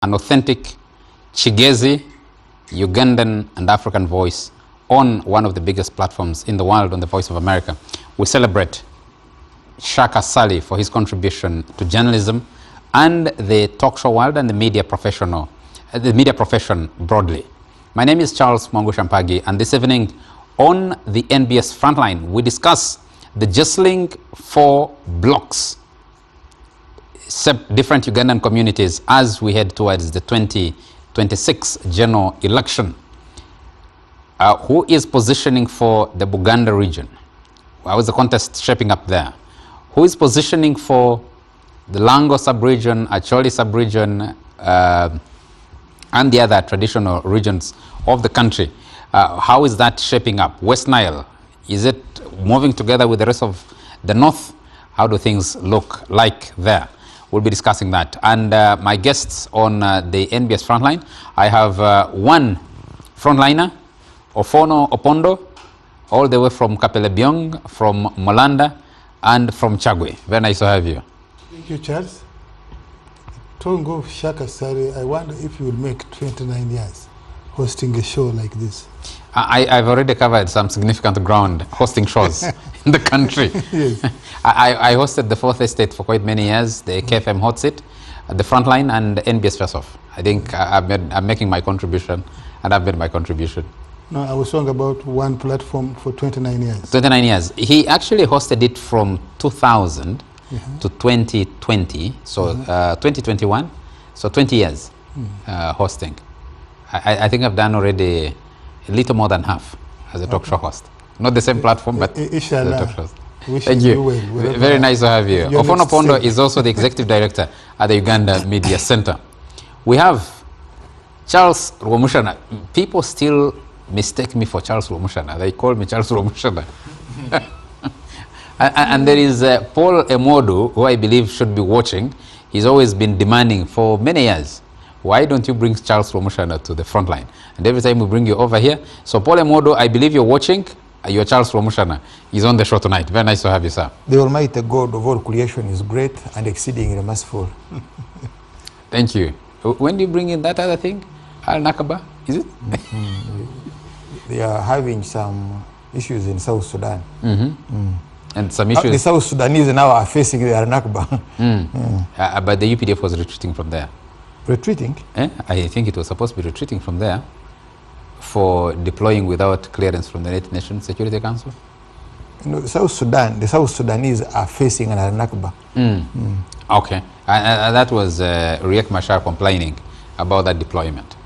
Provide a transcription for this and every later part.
an authentic Kyakoze, Ugandan and African voice on one of the biggest platforms in the world, on the Voice of America. We celebrate Shaka Sali for his contribution to journalism and the talk show world and the media profession broadly. My name is Charles Mwangu Shampagi, and this evening on the NBS Frontline, we discuss the jostling for blocks, different Ugandan communities as we head towards the 2026 general election. Who is positioning for the Buganda region? How is the contest shaping up there? Who is positioning for the Lango sub-region, Acholi sub-region, and the other traditional regions of the country? How is that shaping up? West Nile, is it moving together with the rest of the north? How do things look like there? We'll be discussing that. And my guests on the NBS Frontline, I have one frontliner, Ofono Opondo, all the way from Kapelebyong, from Molanda, and from Chagwe. Very nice to have you. Thank you, Charles. Tongo Shaka Sari, I wonder if you will make 29 years hosting a show like this. I've already covered some significant ground hosting shows in the country. Yes. I hosted the Fourth Estate for quite many years, the KFM Hot Seat, the Frontline, and NBS Face Off. I think I'm making my contribution, and I've made my contribution. No, I was talking about one platform for 29 years. 29 years. He actually hosted it from 2000 to 2020, so 2021, so 20 years hosting. I think I've done already a little more than half as a talk show host. Not the same platform, but as a talk show host. Thank you. Well, very nice to have you. Ofono Pondo is also the executive director at the Uganda Media Center. We have Charles Rwamushana. People still mistake me for Charles Rwamushana. They call me Charles Rwamushana. And there is Paul Emodu, who I believe should be watching. He's always been demanding for many years, why don't you bring Charles Rwamushana to the front line? And every time we bring you over here. So Paul Emodu, I believe you're watching. You're Charles Rwamushana. He's on the show tonight. Very nice to have you, sir. The Almighty God of all creation is great and exceedingly merciful. Thank you. When do you bring in that other thing? Al-Nakaba, is it? They are having some issues in South Sudan. And some issues. The South Sudanese now are facing the Al-Nakba. But the UPDF was retreating from there. Retreating? I think it was supposed to be retreating from there for deploying without clearance from the United Nations Security Council. You know, the South Sudanese are facing an Al-Nakba. Okay. That was Riek Machar complaining about that deployment.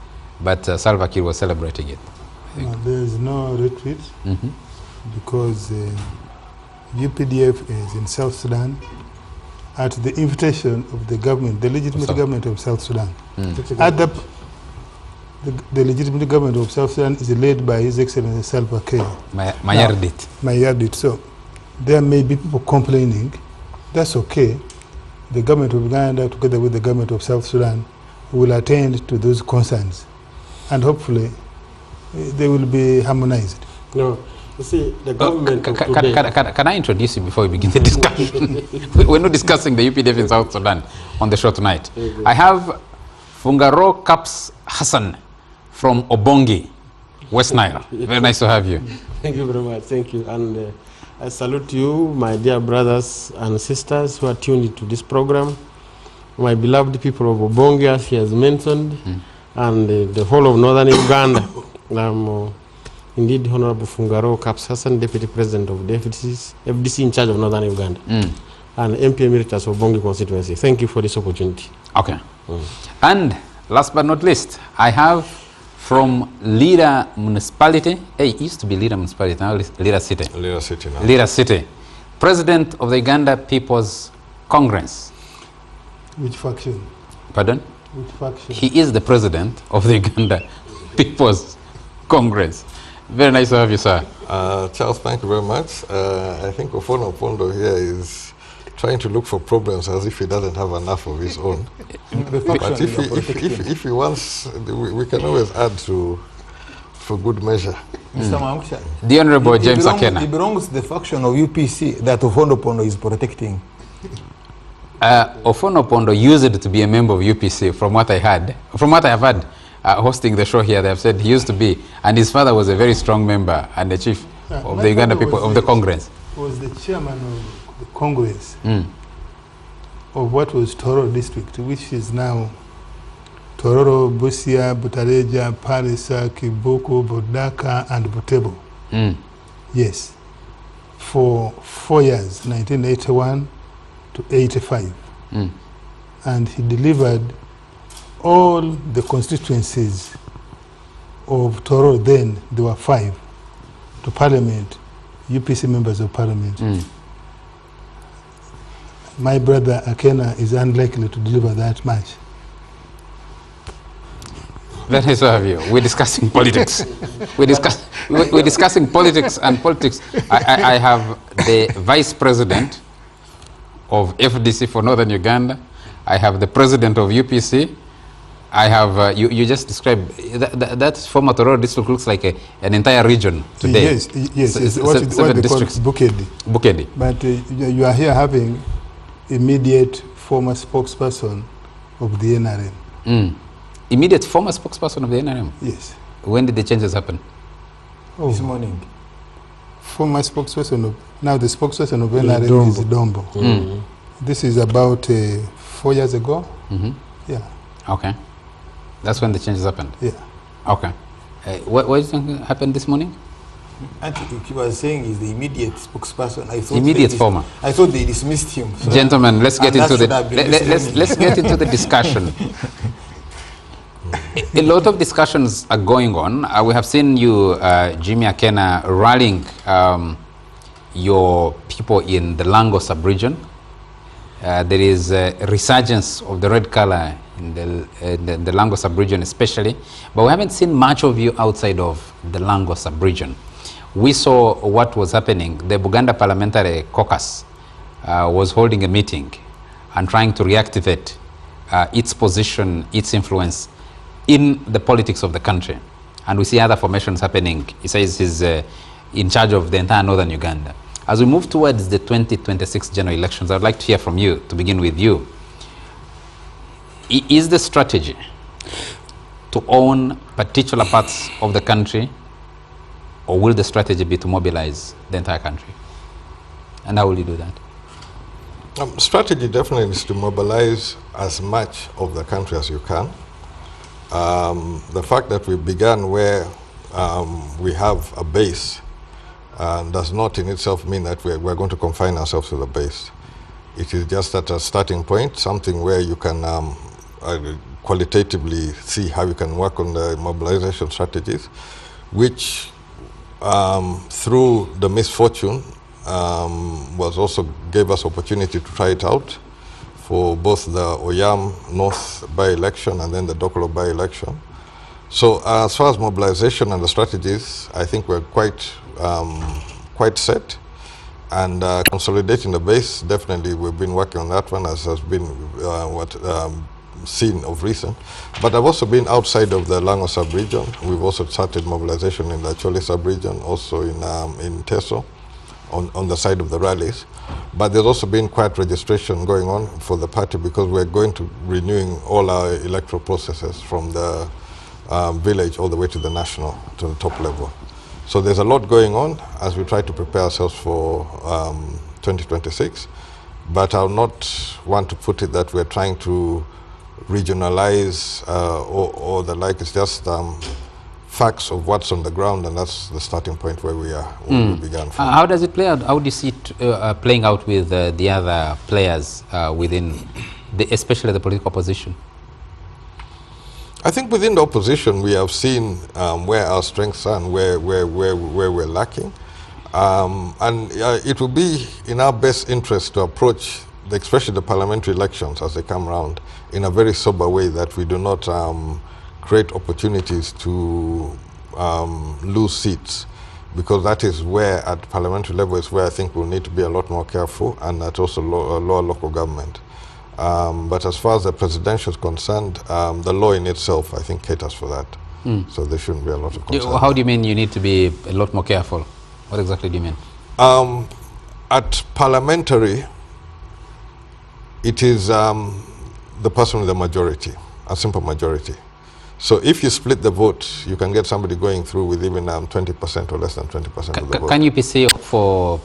But Salva Kiir was celebrating it. No, there is no retreat because UPDF is in South Sudan at the invitation of the government, the legitimate government of South Sudan. The legitimate government of South Sudan is led by His Excellency Salva Kiir. Mayardit. So there may be people complaining. That's okay. The government of Uganda, together with the government of South Sudan, will attend to those concerns, and hopefully they will be harmonized. No. You see, the government can I introduce you before we begin the discussion? We're not discussing the UPDF in South Sudan on the show tonight. I have Fungaro Kaps Hassan from Obongi, West Nile. Very nice to have you. Thank you very much. Thank you. And I salute you, my dear brothers and sisters who are tuned into this program, my beloved people of Obongi, as he has mentioned, and the whole of northern Uganda. Indeed, Honorable Fungaro Kaps Hassan, Deputy President of the FDC in charge of Northern Uganda, and MP Emeritus of Bongi constituency. Thank you for this opportunity. Okay. And last but not least, I have from Lira Municipality, it used to be Lira Municipality, now Lira City. Lira City now. Lira City. President of the Uganda People's Congress. Which faction? Pardon? Which faction? He is the president of the Uganda People's Congress. Very nice to have you, sir. Charles, thank you very much. I think Ofono Pondo here is trying to look for problems as if he doesn't have enough of his own. But if he wants, we can always add for good measure. Mr. Maunksha, the Honorable James Akena. He belongs to the faction of UPC that Ofono Pondo is protecting. Ofono Pondo used to be a member of UPC, from what I heard. From what I have heard, hosting the show here, they have said he used to be, and his father was a very strong member and the chief of the Uganda people, of the Congress. Was the chairman of the Congress of what was Tororo district, which is now Tororo, Busia, Butareja, Parisa, Kibuku, Bodaka, and Butebo. Yes. For 4 years, 1981 to 85. And he delivered all the constituencies of Tororo, then there were 5, to Parliament, UPC members of Parliament. My brother Akena is unlikely to deliver that much. Let us have you. We're discussing politics. we're discussing politics and politics. I have the vice president of FDC for Northern Uganda. I have the president of UPC. I have, you just described, that former Tororo district looks like an entire region today. Yes. It's what they call Bukedi. But you are here having immediate former spokesperson of the NRM. Immediate former spokesperson of the NRM? Yes. When did the changes happen? This morning. Former spokesperson of, now the spokesperson of NRM is Dombo. This is about 4 years ago. Yeah. Okay. That's when the changes happened? Yeah. Okay. What do you think happened this morning? And he was saying is the immediate spokesperson. I thought immediate former. I thought they dismissed him. So gentlemen, let's get into the let's get into the discussion. A lot of discussions are going on. We have seen you, Jimmy Akena, rallying your people in the Lango sub-region. There is a resurgence of the red color in the Lango sub-region especially, but we haven't seen much of you outside of the Lango sub-region. We saw what was happening. The Buganda Parliamentary Caucus was holding a meeting and trying to reactivate its position, its influence in the politics of the country. And we see other formations happening. He says he's in charge of the entire northern Uganda. As we move towards the 2026 general elections, I would like to hear from you, to begin with you. Is the strategy to own particular parts of the country, or will the strategy be to mobilize the entire country? And how will you do that? Strategy definitely is to mobilize as much of the country as you can. The fact that we began where we have a base does not in itself mean that we're going to confine ourselves to the base. It is just at a starting point, something where you can qualitatively see how you can work on the mobilization strategies, which through the misfortune was also gave us opportunity to try it out for both the Oyam North by-election and then the Dokolo by-election. So as far as mobilization and the strategies, I think we're quite set. And consolidating the base, definitely we've been working on that one, as has been seen of recent. But I've also been outside of the Lango sub-region. We've also started mobilization in the Chole sub-region, also in Teso, on the side of the rallies. But there's also been quite registration going on for the party, because we're going to renewing all our electoral processes from the village all the way to the national, to the top level. So there's a lot going on as we try to prepare ourselves for 2026. But I'll not want to put it that we're trying to regionalize or the like. It's just facts of what's on the ground, and that's the starting point where we are, where we began from. How does it play out? How do you see it playing out with the other players within, especially the political opposition? I think within the opposition, we have seen where our strengths are and where we're lacking. And it will be in our best interest to approach, especially the parliamentary elections as they come around, in a very sober way, that we do not create opportunities to lose seats, because that is where, at parliamentary level, is where I think we'll need to be a lot more careful, and at also lower local government. But as far as the presidential is concerned, the law in itself, I think, caters for that. So there shouldn't be a lot of concern. How do you mean you need to be a lot more careful? What exactly do you mean? At parliamentary, it is the person with the majority, a simple majority. So if you split the vote, you can get somebody going through with even 20% or less than 20% of the vote. Can UPC for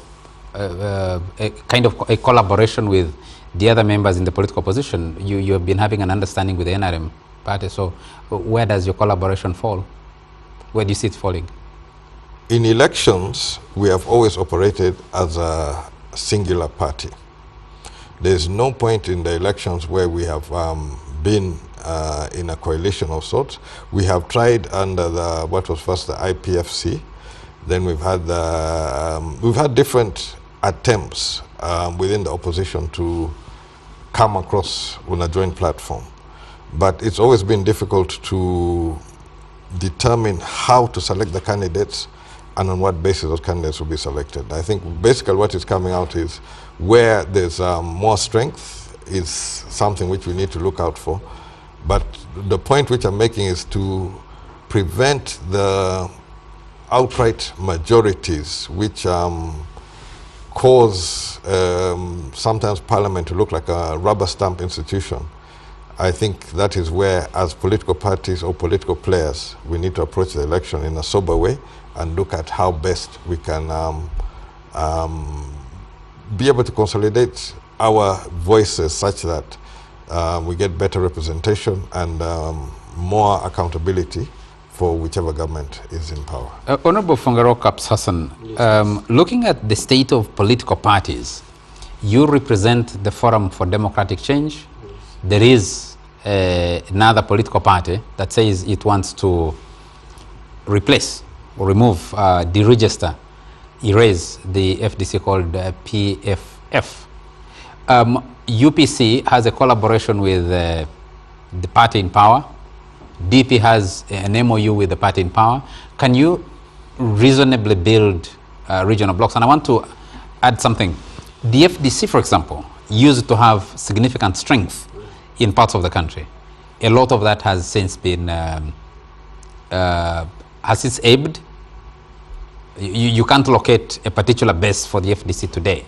a kind of a collaboration with the other members in the political opposition? You have been having an understanding with the NRM party, so where does your collaboration fall? Where do you see it falling? In elections, we have always operated as a singular party. There's no point in the elections where we have been in a coalition of sorts. We have tried under what was first the IPFC. Then we've had different attempts within the opposition to come across on a joint platform. But it's always been difficult to determine how to select the candidates and on what basis those candidates will be selected. I think basically what is coming out is where there's more strength is something which we need to look out for. But the point which I'm making is to prevent the outright majorities which cause sometimes Parliament to look like a rubber stamp institution. I think that is where, as political parties or political players, we need to approach the election in a sober way and look at how best we can be able to consolidate our voices such that we get better representation and more accountability for whichever government is in power. Honorable Fungaro Kaps Hassan, looking at the state of political parties, you represent the Forum for Democratic Change. There is another political party that says it wants to replace or remove, deregister, erase the FDC called PFF. UPC has a collaboration with the party in power. DP has an MOU with the party in power. Can you reasonably build regional blocks? And I want to add something. The FDC, for example, used to have significant strength in parts of the country. A lot of that has since been has since ebbed. You can't locate a particular base for the FDC today.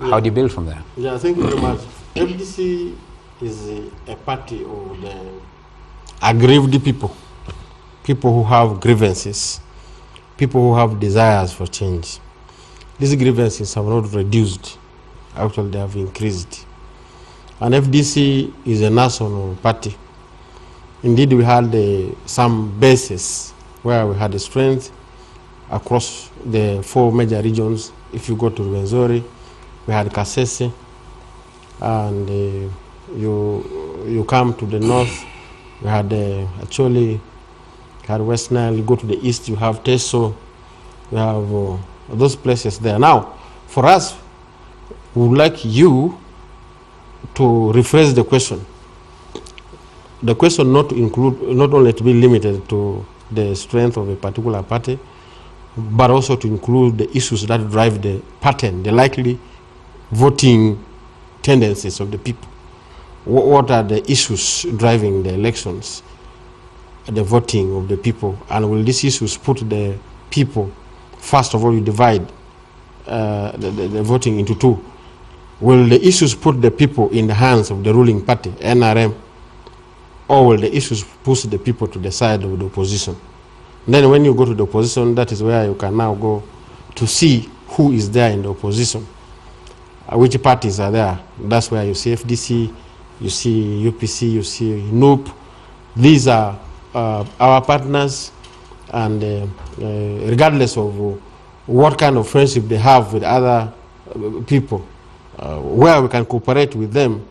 Yeah. How do you build from there? Yeah, thank you very much. FDC is a party of the aggrieved people, people who have grievances, people who have desires for change. These grievances have not reduced, actually they have increased. And FDC is a national party. Indeed, we had some bases where we had a strength across the 4 major regions. If you go to Rwenzori, we had Kasese, and you come to the north, we had actually had West Nile. You go to the east, you have Teso, you have those places there. Now, for us, we would like you to rephrase the question. The question not to include, not only to be limited to the strength of a particular party, but also to include the issues that drive the pattern, the likely voting tendencies of the people. What are the issues driving the elections, the voting of the people, and will these issues put the people, first of all, you divide the voting into 2. Will the issues put the people in the hands of the ruling party, NRM, or will the issues push the people to the side of the opposition? Then when you go to the opposition, that is where you can now go to see who is there in the opposition, which parties are there. That's where you see FDC, you see UPC, you see NUP. These are our partners, and regardless of what kind of friendship they have with other people, where we can cooperate with them,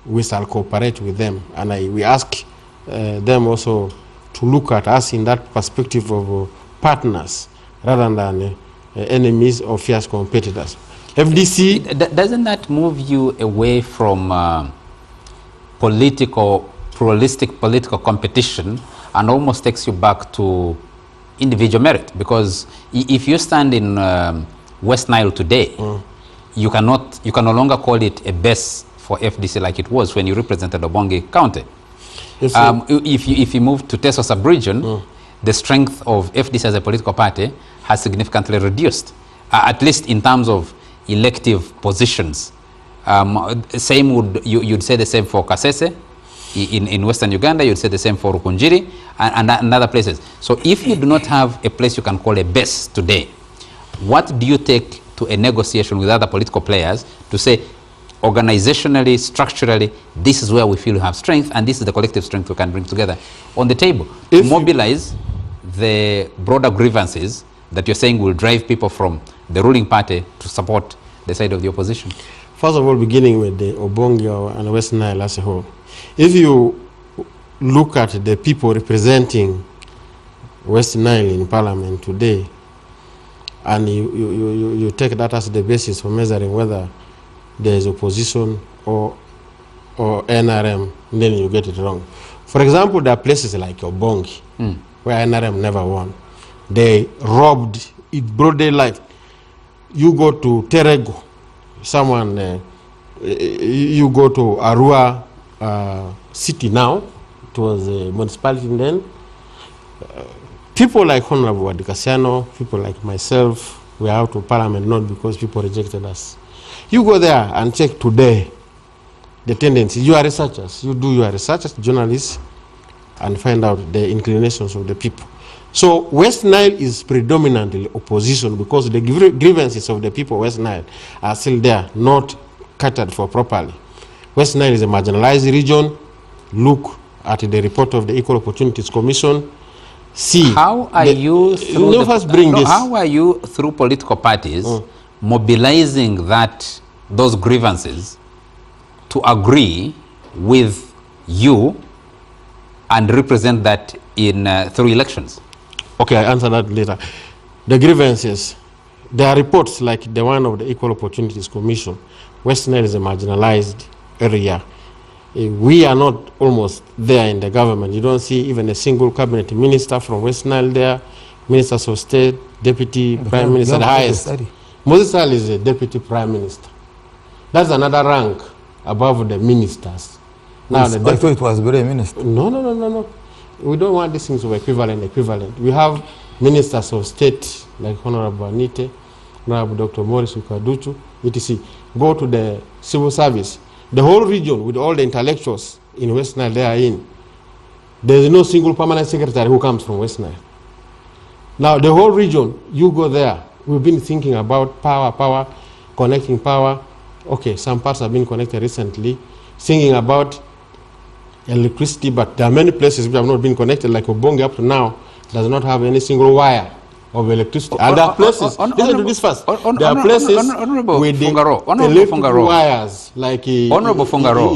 we shall cooperate with them. And we ask them also to look at us in that perspective of partners rather than enemies or fierce competitors. FDC... Doesn't that move you away from pluralistic political competition and almost takes you back to individual merit? Because if you stand in West Nile today, you can no longer call it a base for FDC like it was when you represented Obongi County. If you move to Teso sub-region, the strength of FDC as a political party has significantly reduced, at least in terms of elective positions. Same would you'd say the same for Kasese in Western Uganda. You'd say the same for Rukunjiri and other places. So if you do not have a place you can call a base today, what do you take to a negotiation with other political players to say, organizationally, structurally, this is where we feel we have strength, and this is the collective strength we can bring together on the table to mobilize the broader grievances that you're saying will drive people from the ruling party to support the side of the opposition? First of all, beginning with the Obongi and West Nile as a whole, if you look at the people representing West Nile in Parliament today, and you take that as the basis for measuring whether there is opposition or NRM, then you get it wrong. For example, there are places like Obongi, where NRM never won. They robbed it broad daylight. You go to Terego, you go to Arua city now, it was a municipality then. People like Honorable Wadikasiano, people like myself, we are out of Parliament not because people rejected us. You go there and check today the tendency. You are researchers. You do your research as journalists and find out the inclinations of the people. So West Nile is predominantly opposition because the grievances of the people of West Nile are still there, not catered for properly. West Nile is a marginalized region. Look at the report of the Equal Opportunities Commission. See how are you through how are you through political parties mobilizing those grievances to agree with you and represent that in through elections? Okay, I answer that later. The grievances, there are reports like the one of the Equal Opportunities Commission. West Nile is a marginalized area. We are not almost there in the government. You don't see even a single cabinet minister from West Nile there, ministers of state, deputy prime minister, the highest. Moses Ali is a deputy prime minister. That's another rank above the ministers. Now, I thought it was very minister. No. We don't want these things of equivalent. We have ministers of state like Honorable Anite, Honorable Dr. Morris Ukaduchu, etc. Go to the civil service. The whole region with all the intellectuals in West Nile they are in. There is no single permanent secretary who comes from West Nile. Now the whole region, you go there. We've been thinking about power, connecting power. Okay, some parts have been connected recently. Thinking about electricity, but there are many places which have not been connected, like Obongi up to now does not have any single wire of electricity. And there are places, listen to this first, there are places with the electric wires, like Honorable Fungaro,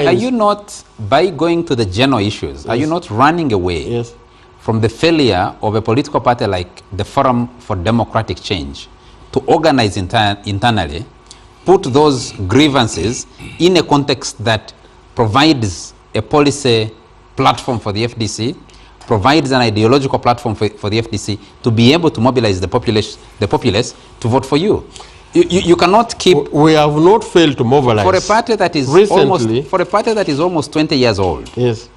are you not, by going to the general issues, yes, are you not running away, yes, from the failure of a political party like the Forum for Democratic Change to organize internally, put those grievances in a context that provides a policy platform for the FDC, provides an ideological platform for the FDC to be able to mobilize the populace to vote for you. You cannot keep. We have not failed to mobilize for a party that is almost 20 years old. Yes.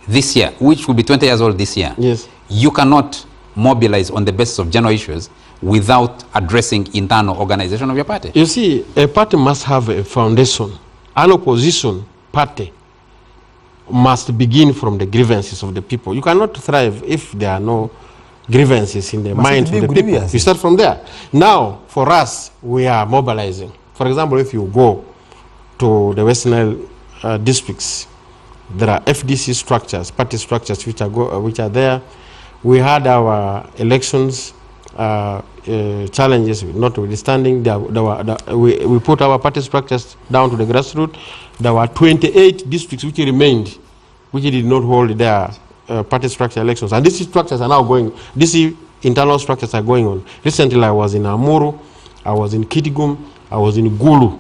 This year, which will be 20 years old this year. Yes. You cannot mobilize on the basis of general issues without addressing internal organization of your party. You see, a party must have a foundation. An opposition party must begin from the grievances of the people. You cannot thrive if there are no grievances in the minds of the people. You start from there. Now, for us, we are mobilizing. For example, if you go to the West Nile districts, there are FDC structures, party structures which are there. We had our elections challenges notwithstanding. We put our party structures down to the grassroots. There were 28 districts which remained, which did not hold their party structure elections. And these structures are now going, these internal structures are going on. Recently I was in Amuru, I was in Kitigum, I was in Gulu.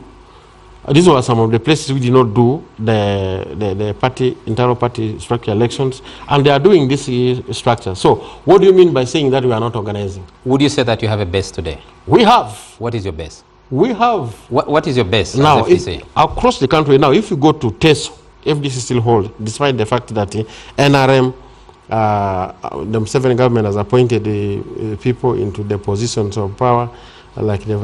These were some of the places we did not do the internal party structure elections, and they are doing this structure. So what do you mean by saying that we are not organizing? Would you say that you have a base today? We have. What is your base? We have. What is your base? Now, across the country, now if you go to TESO, FDC still hold, despite the fact that NRM, the Museveni government has appointed people into the positions of power, like in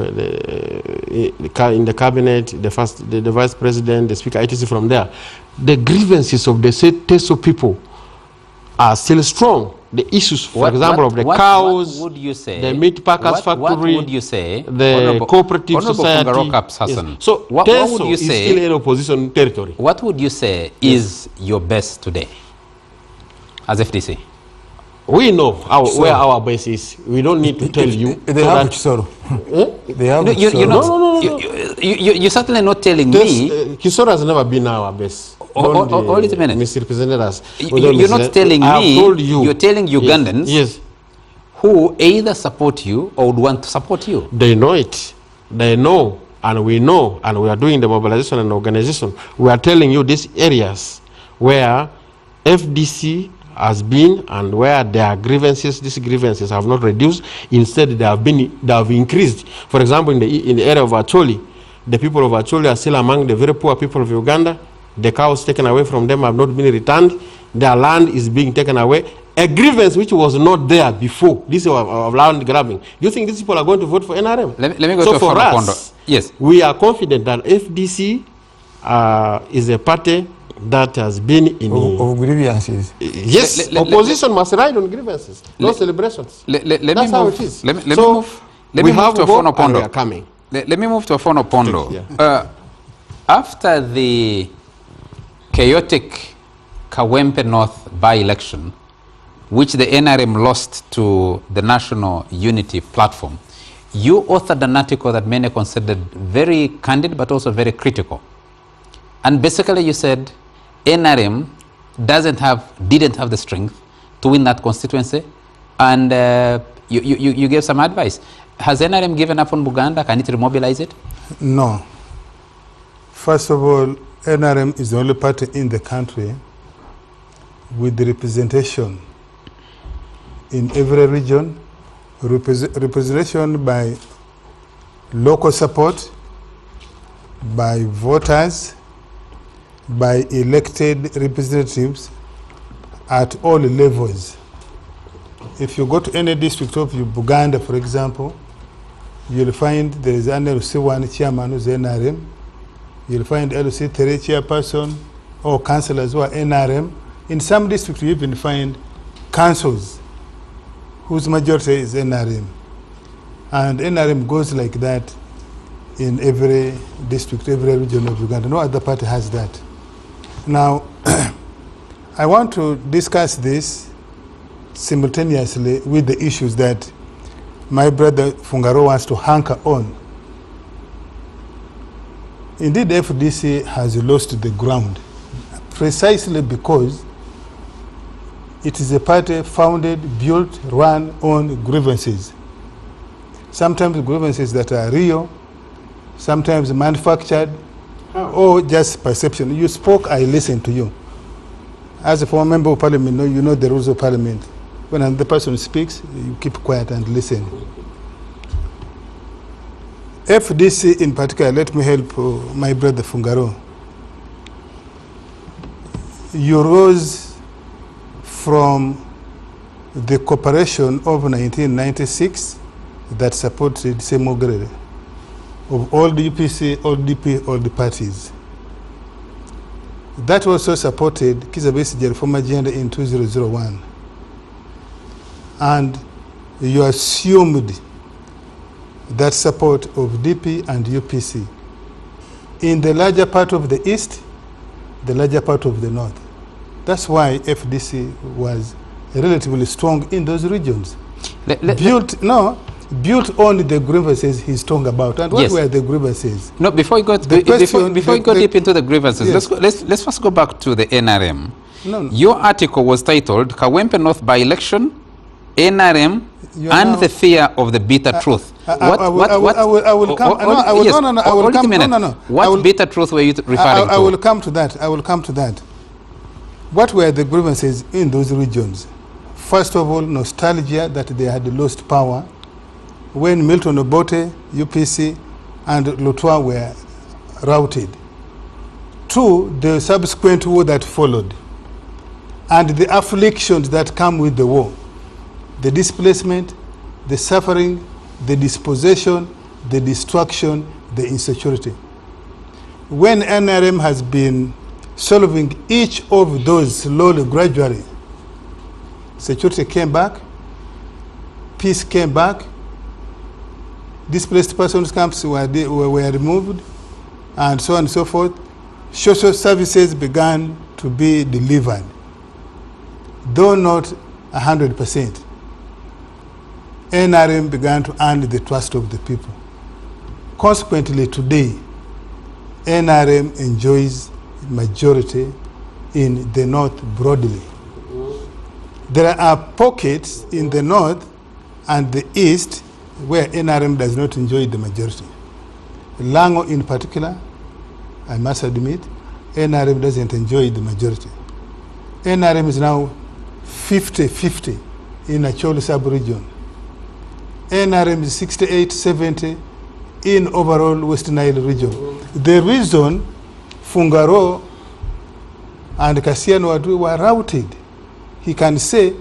the cabinet, the vice president, the speaker, etc. From there, the grievances of the Teso people are still strong. The issues, for example, of the cows, what would you say, the meat packers factory, what would you say, the cooperative society. Yes. So what would you say, is still in opposition territory. What would you say is your base today as FDC? We know where our base is. We don't need to tell you. They have Chisoro. They have No. You're certainly not telling me. Chisoro has never been our base. Hold it a minute. Misrepresented us. You're not telling me. You're telling Ugandans yes, who either support you or would want to support you. They know it. They know, and we know, and we are doing the mobilization and organization. We are telling you these areas where FDC has been and where there are grievances. These grievances have not reduced. Instead, they have increased. For example, in the area of Acholi, the people of Acholi are still among the very poor people of Uganda. The cows taken away from them have not been returned. Their land is being taken away. A grievance which was not there before. This is of land grabbing. Do you think these people are going to vote for NRM? Let me go to for us, yes, we are confident that FDC is a party that has been in of grievances. Yes, opposition must ride on grievances, no celebrations. That's how it is. Let me move to Afono Pondo. We are coming. Let me move to Afono Pondo. Yeah. After the chaotic Kawempe North by-election, which the NRM lost to the National Unity Platform, you authored an article that many considered very candid but also very critical. And basically you said NRM didn't have the strength to win that constituency, and you gave some advice. Has NRM given up on Buganda? Can it remobilize it? No. First of all, NRM is the only party in the country with the representation in every region, representation by local support, by voters, by elected representatives at all levels. If you go to any district of Buganda, for example, you'll find there is an LC1 chairman who's NRM. You'll find LC3 chairperson or councillors who are NRM. In some districts, you even find councils whose majority is NRM. And NRM goes like that in every district, every region of Uganda. No other party has that. Now, I want to discuss this simultaneously with the issues that my brother Fungaro wants to hanker on. Indeed, FDC has lost the ground precisely because it is a party founded, built, run on grievances. Sometimes grievances that are real, sometimes manufactured, or just perception. You spoke, I listened to you. As a former member of parliament, you know the rules of parliament. When another person speaks, you keep quiet and listen. FDC in particular, let me help my brother Fungaro. You rose from the cooperation of 1996 that supported Semogre of all the UPC, all DP, all the parties. That also supported Kizabesi reform agenda in 2001. And you assumed that support of DP and UPC in the larger part of the East, the larger part of the North. That's why FDC was relatively strong in those regions. Built on the grievances he's talking about. And what were the grievances? No, before you go deep into the grievances, yes. let's first go back to the NRM. No. Your article was titled Kawempe North by-election, NRM, and the fear of the bitter truth. What bitter truth were you referring to? I will come to that. What were the grievances in those regions? First of all, nostalgia that they had lost power when Milton Obote, UPC, and Lutwa were routed. Two, the subsequent war that followed, and the afflictions that come with the war. The displacement, the suffering, the dispossession, the destruction, the insecurity. When NRM has been solving each of those slowly, gradually, security came back, peace came back, displaced persons camps were removed, and so on and so forth. Social services began to be delivered, though not 100%. NRM began to earn the trust of the people. Consequently, today, NRM enjoys majority in the North broadly. There are pockets in the North and the East where NRM does not enjoy the majority. Lango in particular, I must admit, NRM doesn't enjoy the majority. NRM is now 50-50 in Acholi sub-region. NRM is 68-70 in overall West Nile region. The reason Fungaro and Kassiano Wadri were routed, he can say,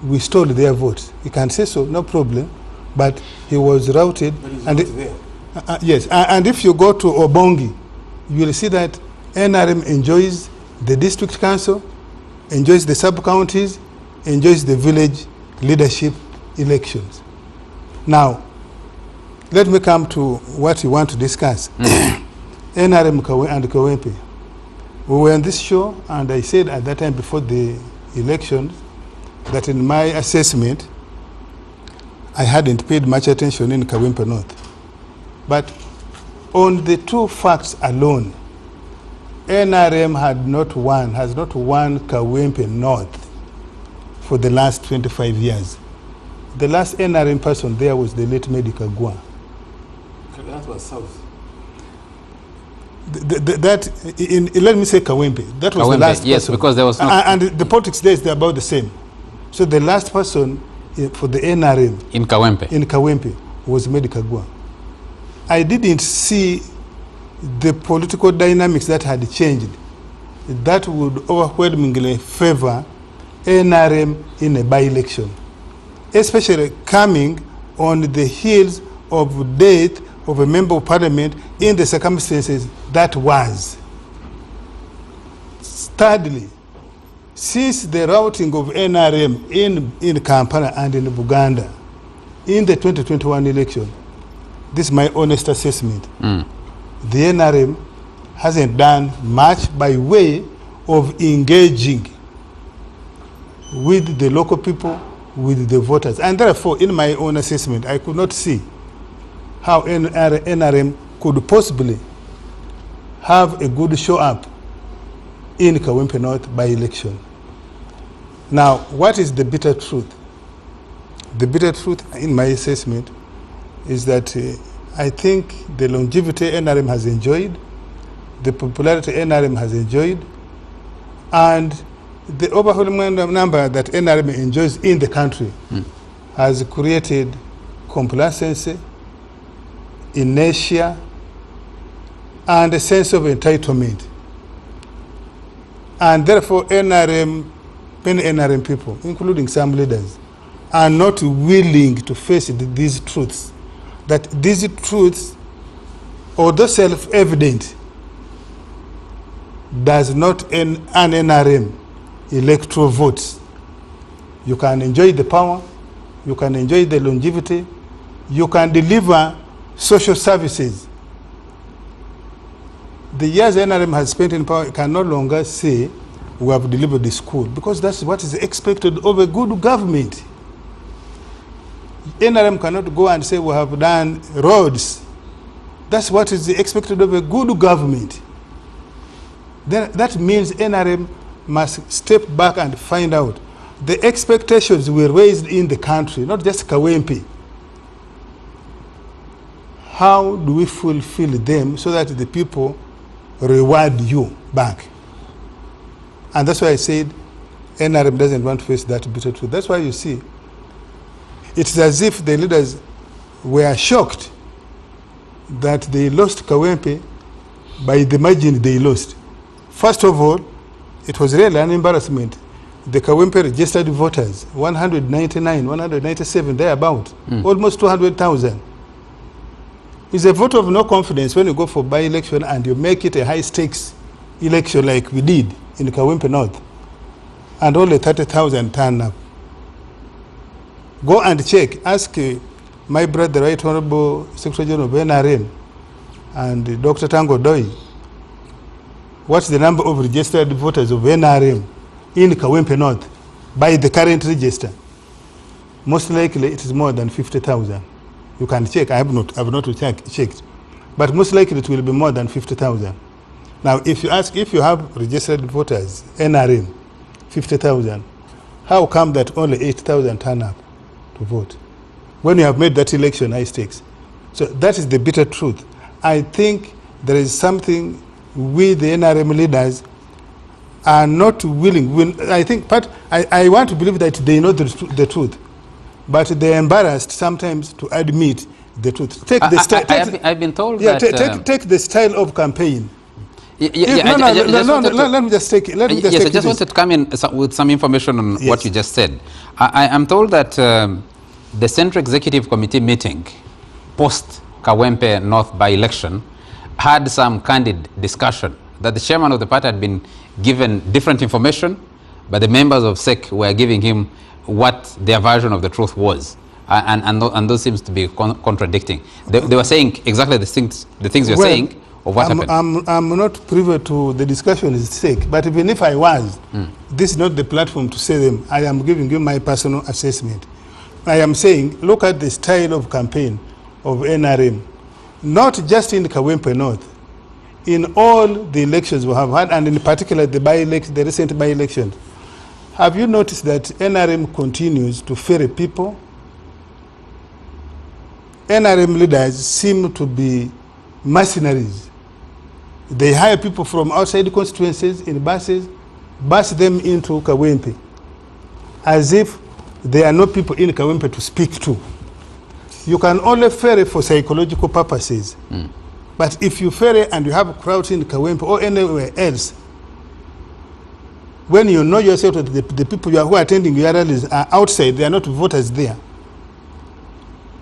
we stole their votes. He can say so, no problem, but he was routed. But he's not there. Yes, and if you go to Obongi, you will see that NRM enjoys the district council, enjoys the sub-counties, enjoys the village leadership elections. Now, let me come to what you want to discuss. NRM and Kawempe. We were on this show, and I said at that time before the election that in my assessment, I hadn't paid much attention in Kawempe North. But on the two facts alone, NRM has not won Kawempe North for the last 25 years. The last NRM person there was the late Medical Gua. That was South. Let me say Kawempe. That was Kawempe, the last yes, person. because there was no... And the politics there is about the same. So the last person for the NRM in Kawempe was Medical Gua. I didn't see the political dynamics that had changed that would overwhelmingly favor NRM in a by-election, especially coming on the heels of death of a member of parliament in the circumstances that was. Thirdly, since the routing of NRM in Kampala and in Buganda in the 2021 election, this is my honest assessment, the NRM hasn't done much by way of engaging with the local people, with the voters. And therefore, in my own assessment, I could not see how NRM could possibly have a good show up in Kawempe North by election. Now, what is the bitter truth? The bitter truth, in my assessment, is that I think the longevity NRM has enjoyed, the popularity NRM has enjoyed, and the overwhelming number that NRM enjoys in the country has created complacency, inertia, and a sense of entitlement. And therefore, many NRM people, including some leaders, are not willing to face these truths. That these truths, although self-evident, does not earn an NRM electoral votes. You can enjoy the power, you can enjoy the longevity, you can deliver social services. The years NRM has spent in power can no longer say we have delivered the school, because that's what is expected of a good government. NRM cannot go and say we have done roads. That's what is expected of a good government. Then that means NRM must step back and find out the expectations we raised in the country, not just Kawempe. How do we fulfill them so that the people reward you back? And that's why I said NRM doesn't want to face that bitter truth. That's why you see it's as if the leaders were shocked that they lost Kawempe by the margin they lost. First of all, it was really an embarrassment. The Kawempe registered voters, 199, 197, thereabout, almost 200,000. It's a vote of no confidence when you go for by-election and you make it a high-stakes election like we did in Kawempe North, and only 30,000 turn up. Go and check. Ask my brother, Right Honorable Secretary General of NRM, and Dr. Tango Doi, what's the number of registered voters of NRM in Kawempe North by the current register? Most likely it is more than 50,000. You can check. I have not checked, but most likely it will be more than 50,000. Now, if you ask if you have registered voters, NRM, 50,000, how come that only 8,000 turn up to vote when you have made that election high stakes? So that is the bitter truth. I think there is something we, the NRM leaders, are not willing. I think, but I want to believe that they know the truth, but they're embarrassed sometimes to admit the truth. Take the style. I've been told that. Take the style of campaign. Let me just take it. I just wanted to come in with some information on what you just said. I am told that the Central Executive Committee meeting post Kawempe North by-election had some candid discussion that the chairman of the party had been given different information, but the members of SEC were giving him what their version of the truth was. And those seems to be contradicting. They were saying exactly the things you're saying of what happened. I'm not privy to the discussion is SEC, but even if I was, this is not the platform to say them. I am giving you my personal assessment. I am saying, look at the style of campaign of NRM, not just in Kawempe North, in all the elections we have had, and in particular the recent by-election. Have you noticed that NRM continues to ferry people? NRM leaders seem to be mercenaries. They hire people from outside constituencies in buses, bus them into Kawempe, as if there are no people in Kawempe to speak to. You can only ferry for psychological purposes. But if you ferry and you have crowds in Kawempe or anywhere else, when you know yourself that the people who are attending your rallies are outside, they are not voters there.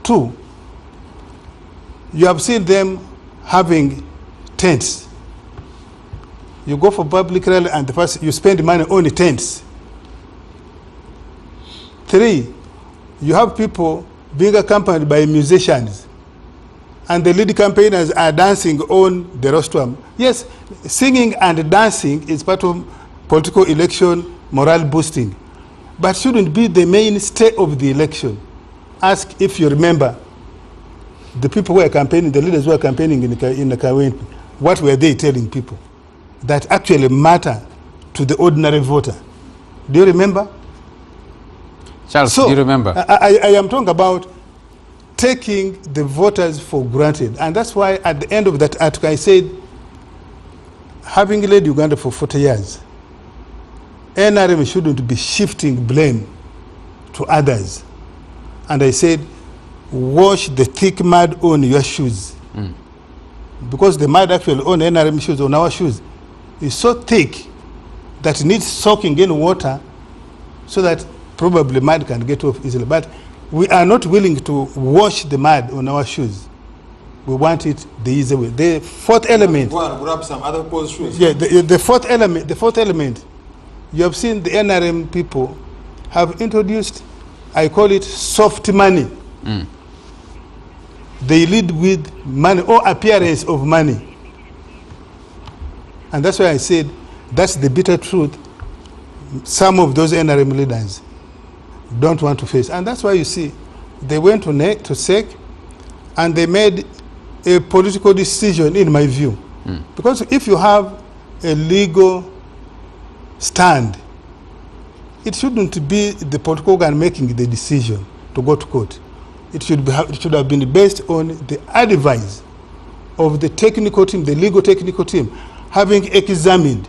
2, you have seen them having tents. You go for public rally and first you spend money on the tents. 3, you have people being accompanied by musicians, and the lead campaigners are dancing on the rostrum. Yes, singing and dancing is part of political election morale boosting, but shouldn't be the mainstay of the election. Ask if you remember the people who are campaigning, the leaders who are campaigning in the Kawempe, what were they telling people that actually matter to the ordinary voter? Do you remember? Charles, do you remember? I am talking about taking the voters for granted. And that's why at the end of that article I said, having led Uganda for 40 years, NRM shouldn't be shifting blame to others. And I said, wash the thick mud on your shoes. Because the mud actually on NRM shoes, on our shoes, is so thick that it needs soaking in water so that probably mud can get off easily. But we are not willing to wash the mud on our shoes. We want it the easy way. The fourth element. Go and grab some other people's shoes. Yeah, the fourth element. You have seen the NRM people have introduced, I call it soft money. They lead with money or appearance of money. And that's why I said that's the bitter truth some of those NRM leaders don't want to face. And that's why you see they went to SEC and they made a political decision, in my view. Because if you have a legal stand, it shouldn't be the political organ making the decision to go to court. It should have been based on the advice of the technical team, the legal technical team, having examined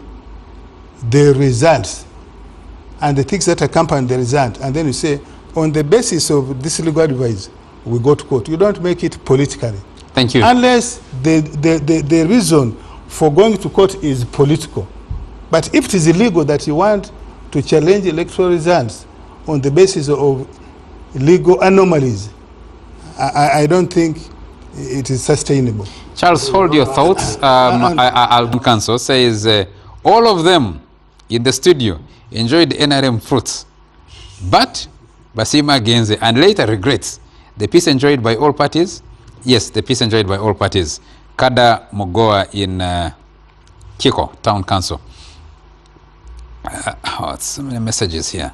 the results and the things that accompany the result. And then you say, on the basis of this legal advice, we go to court. You don't make it politically. Thank you. Unless the reason for going to court is political. But if it is illegal that you want to challenge electoral results on the basis of legal anomalies, I don't think it is sustainable. Charles, hold your thoughts. I'll cancel. Says all of them in the studio enjoyed NRM fruits, but Basima gains it and later regrets. The peace enjoyed by all parties. Yes, the peace enjoyed by all parties. Kada Mogoa in Kiko Town Council. So many messages here.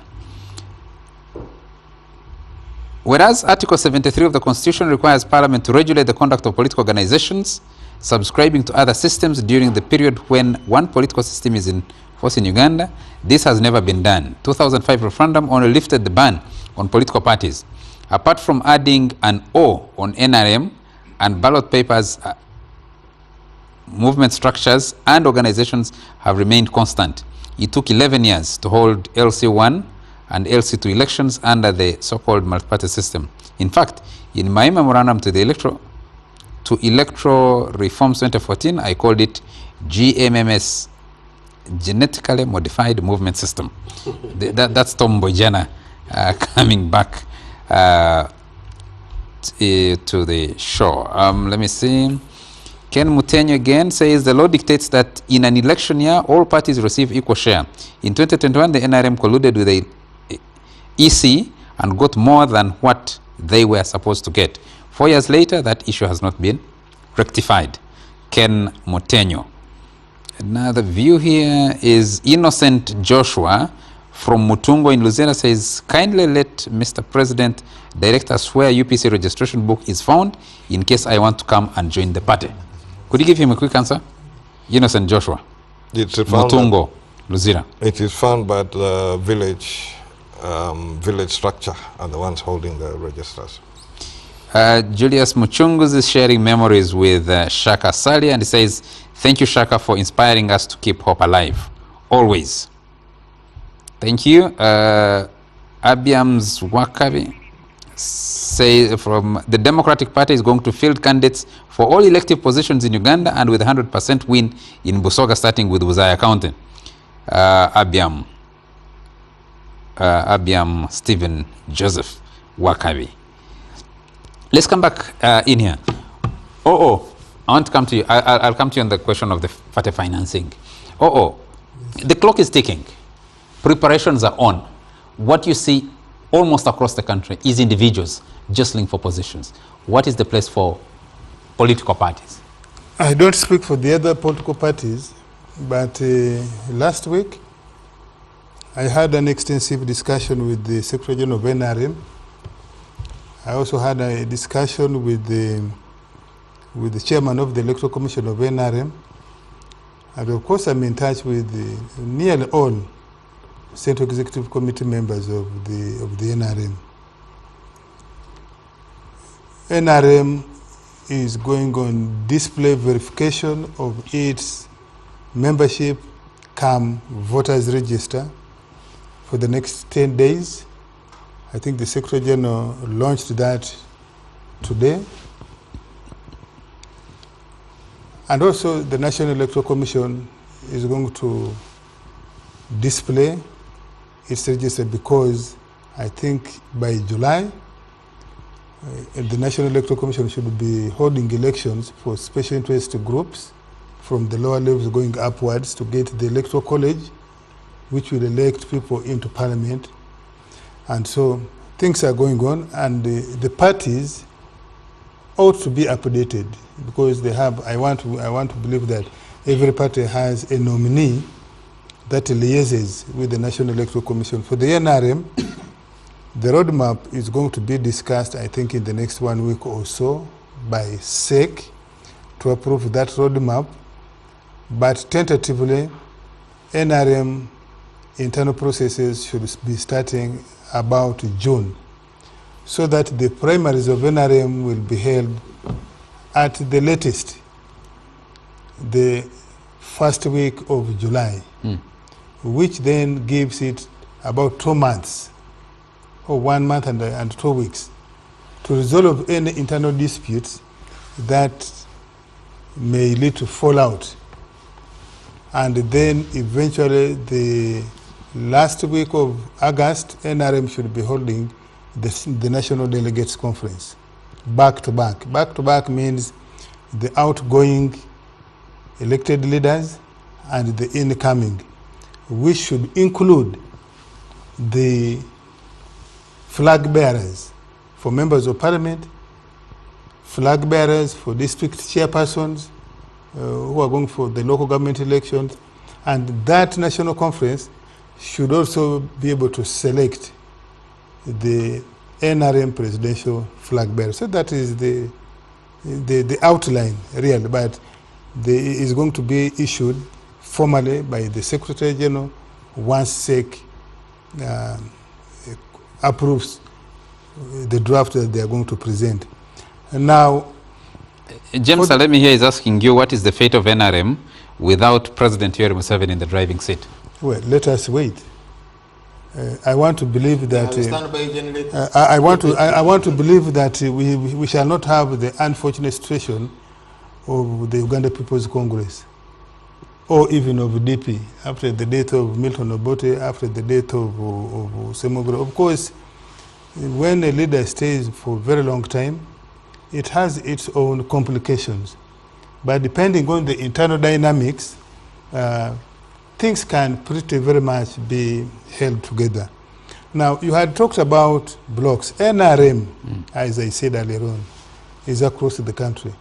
Whereas Article 73 of the Constitution requires Parliament to regulate the conduct of political organizations subscribing to other systems during the period when one political system is in force in Uganda, this has never been done. 2005 referendum only lifted the ban on political parties. Apart from adding an O on NRM and ballot papers, movement structures and organizations have remained constant. It took 11 years to hold LC1 and LC2 elections under the so-called multi-party system. In fact, in my memorandum to the Electoral Reforms 2014, I called it GMMS, Genetically Modified Movement System. That's Tom Bojana coming back to the show. Let me see. Ken Mutenyo again says the law dictates that in an election year, all parties receive equal share. In 2021, the NRM colluded with the EC and got more than what they were supposed to get. 4 years later, that issue has not been rectified. Ken Mutenyo. Another view here is Innocent Joshua from Mutungo in Luzera says, kindly let Mr. President direct us where UPC registration book is found in case I want to come and join the party. Could you give him a quick answer? Innocent Joshua. It's found Mutungo, Luzira. It is found by the village structure and the ones holding the registers. Julius Muchungus is sharing memories with Shaka Sali, and he says, thank you, Shaka, for inspiring us to keep hope alive, always. Thank you. Abiams Wakabi say from the Democratic Party is going to field candidates for all elective positions in Uganda and with 100% win in Busoga, starting with Buzaya County. Abiam Stephen Joseph Wakabi. Let's come back in here. I want to come to you. I'll come to you on the question of the party financing. The clock is ticking. Preparations are on. What you see almost across the country is individuals jostling for positions. What is the place for political parties? I don't speak for the other political parties, but last week I had an extensive discussion with the Secretary General of NRM. I also had a discussion with the chairman of the Electoral Commission of NRM. And of course I'm in touch with nearly all Central Executive Committee members of the NRM. NRM is going on display verification of its membership come voters register for the next 10 days. I think the Secretary General launched that today. And also the National Electoral Commission is going to display its register because I think by July, the National Electoral Commission should be holding elections for special interest groups from the lower levels going upwards to get the Electoral College, which will elect people into Parliament. And so things are going on, and the parties ought to be updated because they have, I want to believe that every party has a nominee that liaises with the National Electoral Commission. For the NRM, the roadmap is going to be discussed, I think, in the next 1 week or so by SEC to approve that roadmap. But tentatively, NRM internal processes should be starting about June, so that the primaries of NRM will be held at the latest, the first week of July, which then gives it about 2 months, or 1 month and 2 weeks, to resolve any internal disputes that may lead to fallout. And then eventually the last week of August, NRM should be holding the National Delegates Conference. back to back. Back to back means the outgoing elected leaders and the incoming, which should include the flag bearers for members of parliament, flag bearers for district chairpersons who are going for the local government elections, and that national conference should also be able to select the NRM presidential flag bearer. So that is the outline, really, but is going to be issued formally by the Secretary General once SEC approves the draft that they are going to present. And now, James Salemi here is asking you, what is the fate of NRM without President Yoweri Museveni in the driving seat? Well, let us wait. I want to believe that I want to believe that we shall not have the unfortunate situation of the Uganda People's Congress, or even of DP, after the death of Milton Obote, after the death of Semogro. Of course, when a leader stays for a very long time, it has its own complications. But depending on the internal dynamics, things can pretty very much be held together. Now, you had talked about blocks. NRM, as I said earlier on, is across the country.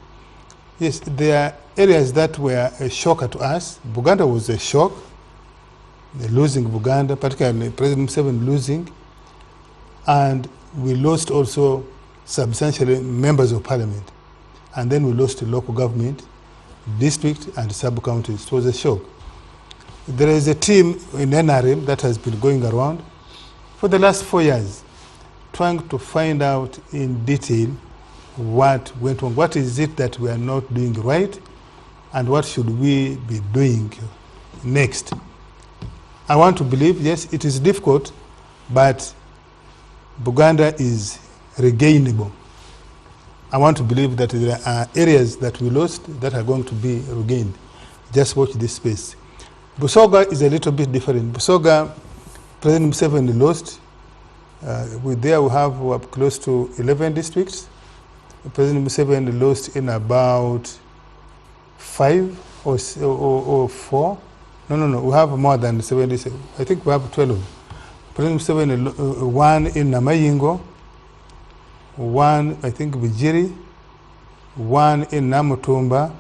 Yes, there are areas that were a shocker to us. Buganda was a shock, losing Buganda, particularly President Museveni losing, and we lost also substantially members of parliament. And then we lost the local government, district and sub-counties. It was a shock. There is a team in NRM that has been going around for the last 4 years, trying to find out in detail what went wrong. What is it that we are not doing right, and what should we be doing next? I want to believe, yes, it is difficult, but Buganda is regainable. I want to believe that there are areas that we lost that are going to be regained. Just watch this space. Busoga is a little bit different. Busoga, President Museveni lost. There we have up close to 11 districts. President Museveni lost in about 5 or 4. No, we have more than 70. I think we have 12. President Museveni won in Namayingo, one, I think, Bijiri, one in Namutumba,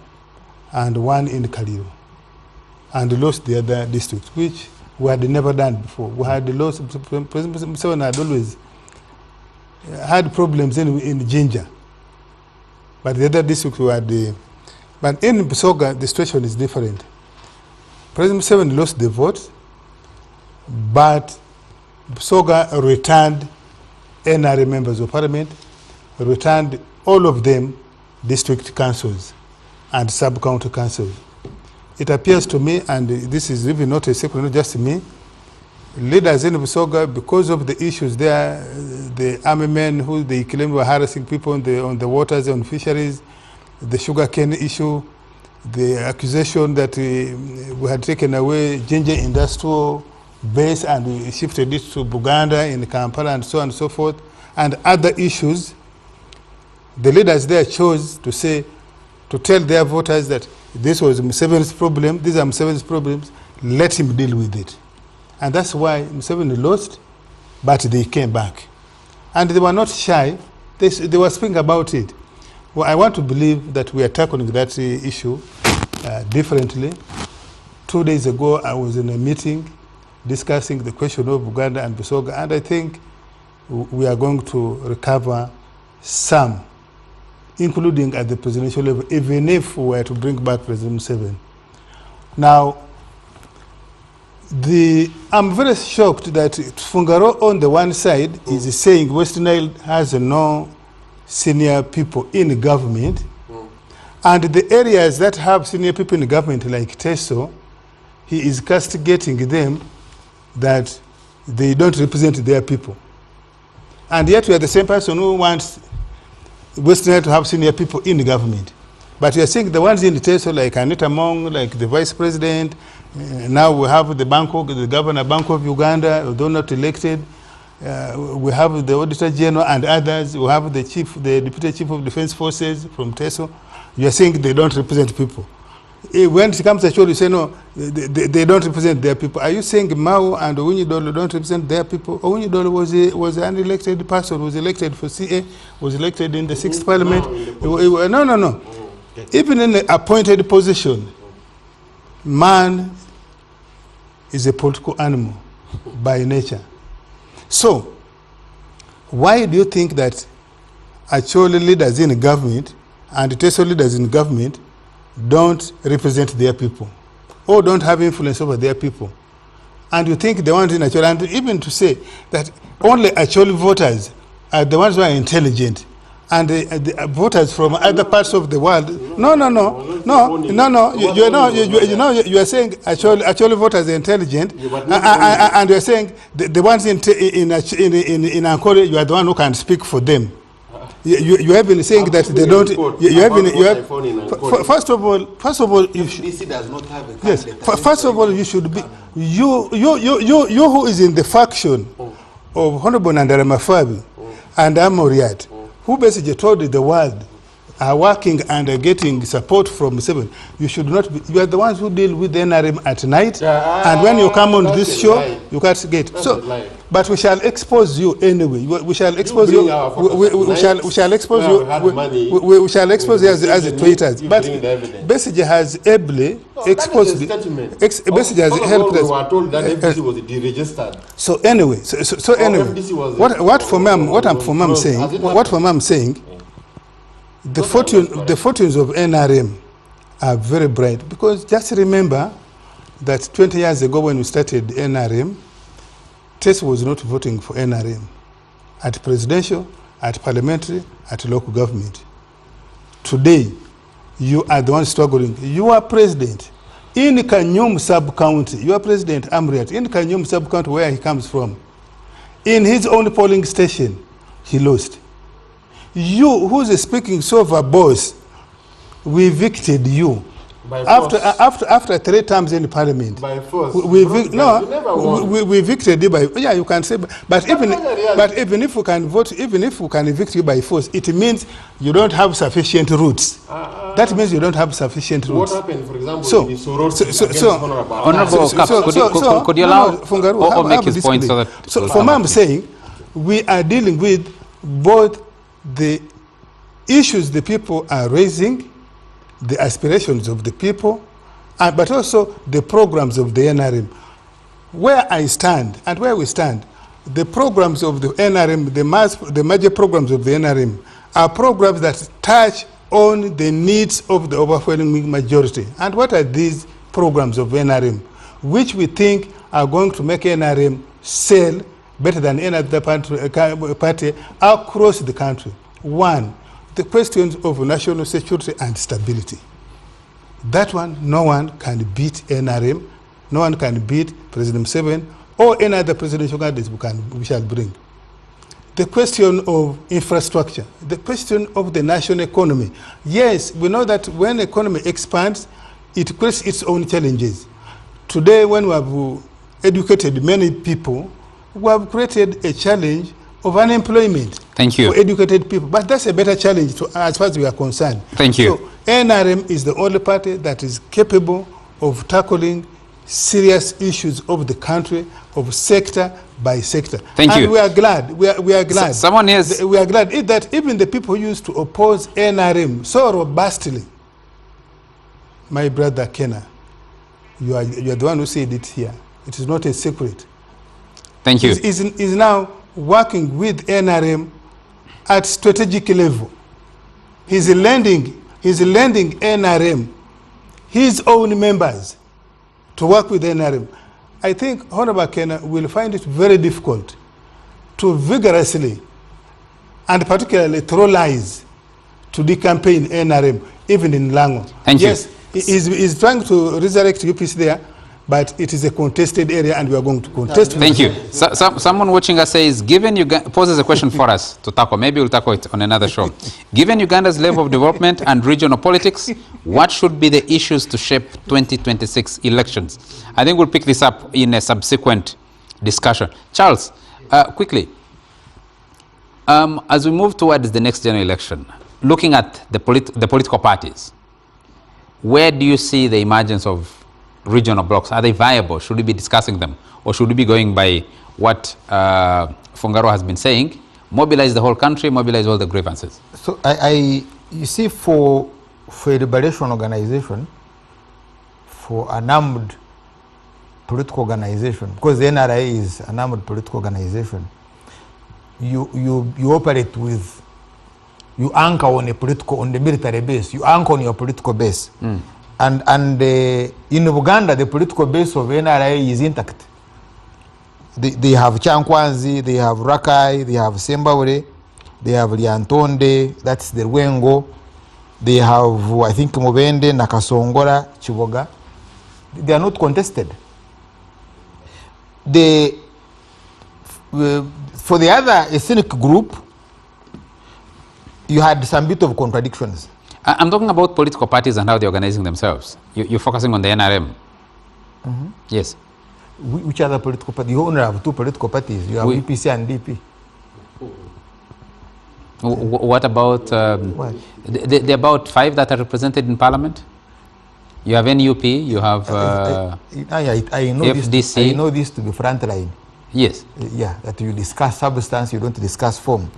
and one in Kaliro, and lost the other districts, which we had never done before. We had lost, President Museveni had always had problems in Jinja, but the other districts were but in Busoga, the situation is different. President Museveni lost the vote, but Busoga returned NRA members of parliament, returned all of them district councils and sub-county councils. It appears to me, and this is even not a secret, not just me, leaders in Busoga, because of the issues there, the army men who they claim were harassing people on the waters, on fisheries, the sugarcane issue, the accusation that we had taken away Jinja industrial base and we shifted it to Buganda in Kampala and so on and so forth, and other issues, the leaders there chose to tell their voters that this was Museveni's problem, these are Museveni's problems, let him deal with it. And that's why Museveni lost, but they came back. And they were not shy, they were speaking about it. Well, I want to believe that we are tackling that issue differently. 2 days ago, I was in a meeting discussing the question of Buganda and Busoga, and I think we are going to recover some, including at the presidential level, even if we were to bring back President Museveni. Now, I'm very shocked that Fungaro on the one side is saying Western Nile has no senior people in government, and the areas that have senior people in government, like Teso, he is castigating them that they don't represent their people. And yet we are the same person who wants Western Nile to have senior people in the government. But we are seeing the ones in the Teso, like Anita Mong, like the vice president, now we have the governor Bank of Uganda, although not elected, we have the Auditor General and others, we have the Deputy Chief of Defense Forces from TESO. You are saying they don't represent people. When it comes to Acholi, you say no, they don't represent their people. Are you saying Mao and Awangidde don't represent their people? Awangidde was an unelected person, was elected for CA, was elected in the 6th Parliament. No. Even in an appointed position, man is a political animal by nature. So, why do you think that Acholi leaders in government and TESO leaders in government don't represent their people or don't have influence over their people? And you think the ones in Acholi, and even to say that only Acholi voters are the ones who are intelligent, and the voters from other parts of the world. No. You are saying Acholi voters are intelligent, and you are saying the ones in Ankole, you are the one who can speak for them. You have been saying that they don't. First of all, you should. DC does not have a yes. First of all, you should be you who is in the faction of Honorable Nandara Mafabi and Amoriat, who basically told the world are working and are getting support from Museveni. You should not be. You are the ones who deal with the NRM at night, and when you come on this show, you can't get. But we shall expose you anyway. We shall expose you. We shall expose you. We shall expose you as the tweeters. But Besigye has ably exposed. Besigye has helped us. We were told that FDC was deregistered. So anyway, what for mom saying. The fortunes of NRM are very bright, because just remember that 20 years ago when we started NRM, TESO was not voting for NRM at presidential, at parliamentary, at local government. Today, you are the one struggling. You are president in Kanyum sub-county. You are President Amriat in Kanyum sub-county, where he comes from. In his own polling station, he lost. You, who's speaking so verbose, we evicted you. After 3 terms in Parliament. By force. We evicted you by. Yeah, you can say. But even if we can vote, even if we can evict you by force, it means you don't have sufficient roots. That means you don't have sufficient roots. What happened, for example, in Soroti Honorable, could you allow Fungaru or make his point so that? So, for me, I'm saying we are dealing with both the issues the people are raising, the aspirations of the people, but also the programs of the NRM. Where I stand and where we stand, the programs of the NRM, the major programs of the NRM, are programs that touch on the needs of the overwhelming majority. And what are these programs of NRM, which we think are going to make NRM sell better than any other party across the country? One, the questions of national security and stability. That one, no one can beat NRM, no one can beat President Museveni or any other presidential candidates we shall bring. The question of infrastructure, the question of the national economy. Yes, we know that when the economy expands, it creates its own challenges. Today, when we have educated many people, we have created a challenge of unemployment. Thank you. For educated people. But that's a better challenge as far as we are concerned. Thank you. So NRM is the only party that is capable of tackling serious issues of the country, of sector by sector. Thank you. And we are glad. We are glad. Someone has. We are glad that even the people who used to oppose NRM so robustly, my brother Kenna, you are the one who said it here. It is not a secret. Thank you. Is now working with NRM at strategic level. He's lending NRM his own members to work with NRM. I think Honorable Kenna will find it very difficult to vigorously and particularly throw lies to decampaign NRM, even in Lango. Thank you. Yes, he's trying to resurrect UPC there, but it is a contested area and we are going to contest. Thank you. Someone watching us says, given Uganda, poses a question for us to tackle. Maybe we'll tackle it on another show. Given Uganda's level of development and regional politics, what should be the issues to shape 2026 elections? I think we'll pick this up in a subsequent discussion. Charles, Quickly, as we move towards the next general election, looking at the political parties, where do you see the emergence of regional blocks? Are they viable? Should we be discussing them? Or should we be going by what Fungaro has been saying, mobilize the whole country, mobilize all the grievances? So you see, for a liberation organization, for an armed political organization, because the NRA is an armed political organization, you operate with, you anchor on the military base, you anchor on your political base. And in Uganda, the political base of NRA is intact. They have Chankwanzi, they have Rakai, they have Sembawere, they have Liantonde, that's the Rwengo, they have, I think, Mubende, Nakasongora, Chiboga. They are not contested. For the other ethnic group, you had some bit of contradictions. I'm talking about political parties and how they're organizing themselves. You're focusing on the NRM. Yes. Which other political parties? You only have two political parties. You have UPC and DP. What about there are about 5 that are represented in Parliament? You have NUP, you have I know FDC. I know this to be frontline. Yes. Yeah, that you discuss substance, you don't discuss form.